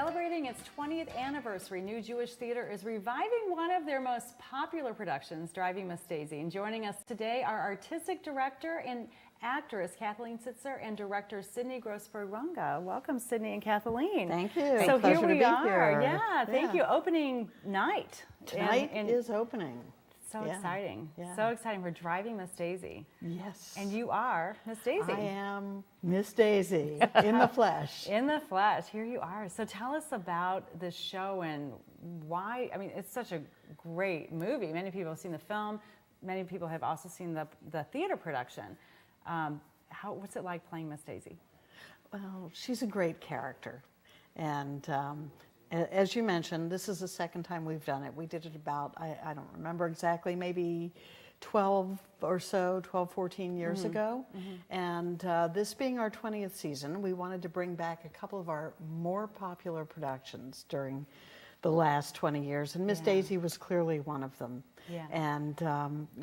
Celebrating its 20th anniversary, New Jewish Theater is reviving one of their most popular productions, Driving Miss Daisy. And joining us today are artistic director and actress Kathleen Sitzer and director Sydnie Grosberg Ronga. Welcome, Sydnie and Kathleen. Thank you. So Pleasure here we to be are. here. Yeah, thank you. Opening night. Tonight is opening. So exciting. Yeah. So exciting. We're Driving Miss Daisy. Yes. And you are Miss Daisy. I am Miss Daisy in the flesh. In the flesh. Here you are. So tell us about this show and why. I mean, it's such a great movie. Many people have seen the film. Many people have also seen the theater production. What's it like playing Miss Daisy? Well, she's a great character. And as you mentioned, this is the second time we've done it. We did it about, I don't remember exactly, maybe 12 or so, 12, 14 years ago. And this being our 20th season, we wanted to bring back a couple of our more popular productions during the last 20 years. And Miss Daisy was clearly one of them. Yeah. And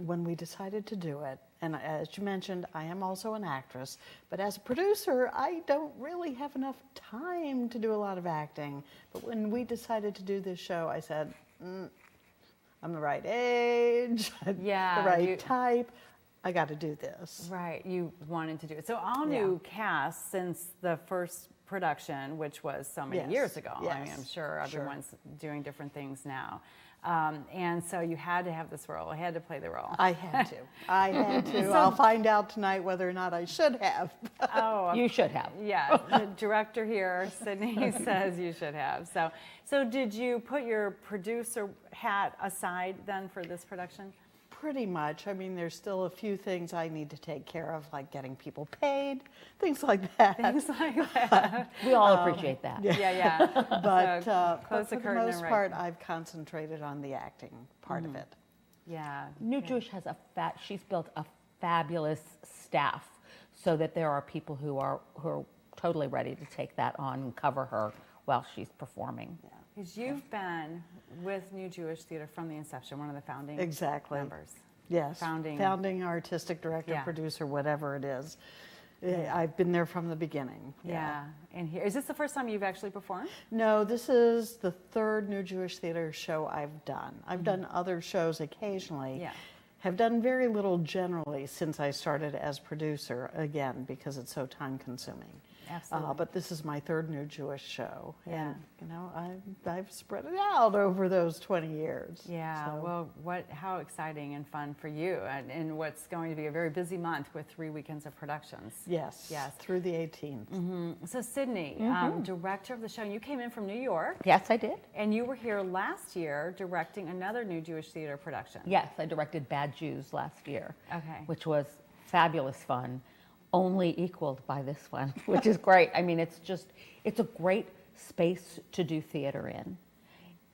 when we decided to do it, and as you mentioned, I am also an actress, but as a producer, I don't really have enough time to do a lot of acting. But when we decided to do this show, I said, I'm the right age, the right type. I got to do this. Right, you wanted to do it. So all new cast since the first production, which was so many years ago. Yes. I mean, I'm sure everyone's doing different things now. And so you had to have this role. I had to play the role. I had to. I had to. I'll find out tonight whether or not I should have. Oh, you should have. Yeah, the director here, Sydnie, says you should have. So did you put your producer hat aside then for this production? Pretty much. I mean, there's still a few things I need to take care of, like getting people paid, things like that. Things like that. We all appreciate that. Yeah. But, so but for the most part, I've concentrated on the acting part of it. Yeah. New Jewish has she's built a fabulous staff so that there are people who are totally ready to take that on and cover her while she's performing. Yeah. Because you've been with New Jewish Theater from the inception, one of the founding members. Yes, founding artistic director, producer, whatever it is. I've been there from the beginning. Yeah. And here, is this the first time you've actually performed? No, this is the third New Jewish Theater show I've done. I've done other shows occasionally. Yeah. Have done very little generally since I started as producer, again, because it's so time consuming. Absolutely. But this is my third New Jewish show. Yeah. And, you know, I've spread it out over those 20 years. Yeah, so. Well, how exciting and fun for you, and what's going to be a very busy month with 3 weekends of productions. Yes, through the 18th. So Sydnie, director of the show, you came in from New York. Yes, I did. And you were here last year directing another New Jewish Theater production. Yes, I directed Bad Jews last year. Okay. Which was fabulous fun. Only equaled by this one, which is great. I mean, it's a great space to do theater in.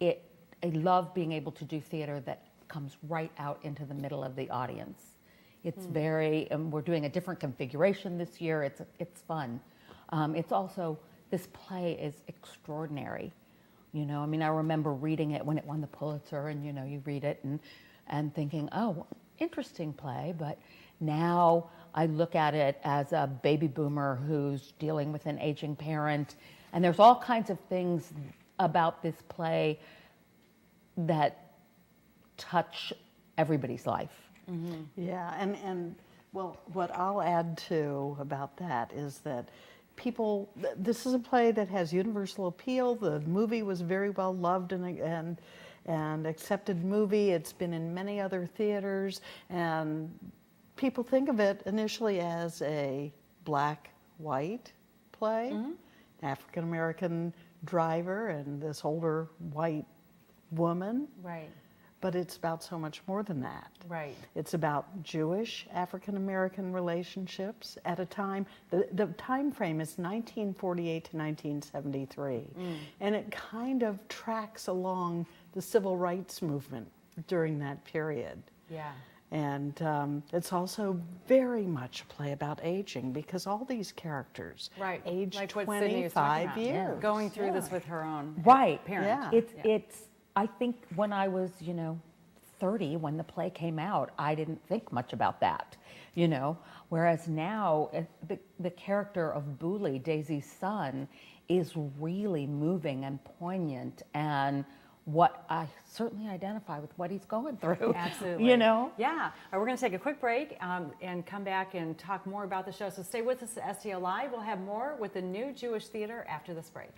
I love being able to do theater that comes right out into the middle of the audience. It's we're doing a different configuration this year. It's fun. It's also, this play is extraordinary. You know, I mean, I remember reading it when it won the Pulitzer, and you know, you read it and thinking, oh, interesting play, but now I look at it as a baby boomer who's dealing with an aging parent, and there's all kinds of things about this play that touch everybody's life. Yeah, and well, what I'll add to about that is that this is a play that has universal appeal. The movie was very well loved and accepted movie. It's been in many other theaters, and people think of it initially as a black-white play, African-American driver and this older white woman. Right. But it's about so much more than that. Right. It's about Jewish African-American relationships at a time, the time frame is 1948 to 1973. And it kind of tracks along the civil rights movement during that period. Yeah. And it's also very much a play about aging, because all these characters age like 25 years. Going through this with her own parent. It's I think when I was, 30, when the play came out, I didn't think much about that, Whereas now, the character of Booley, Daisy's son, is really moving and poignant, and what I certainly identify with what he's going through. Absolutely. You know? Yeah. All right, we're going to take a quick break and come back and talk more about the show. So stay with us at STL Live. We'll have more with the new Jewish theater after this break.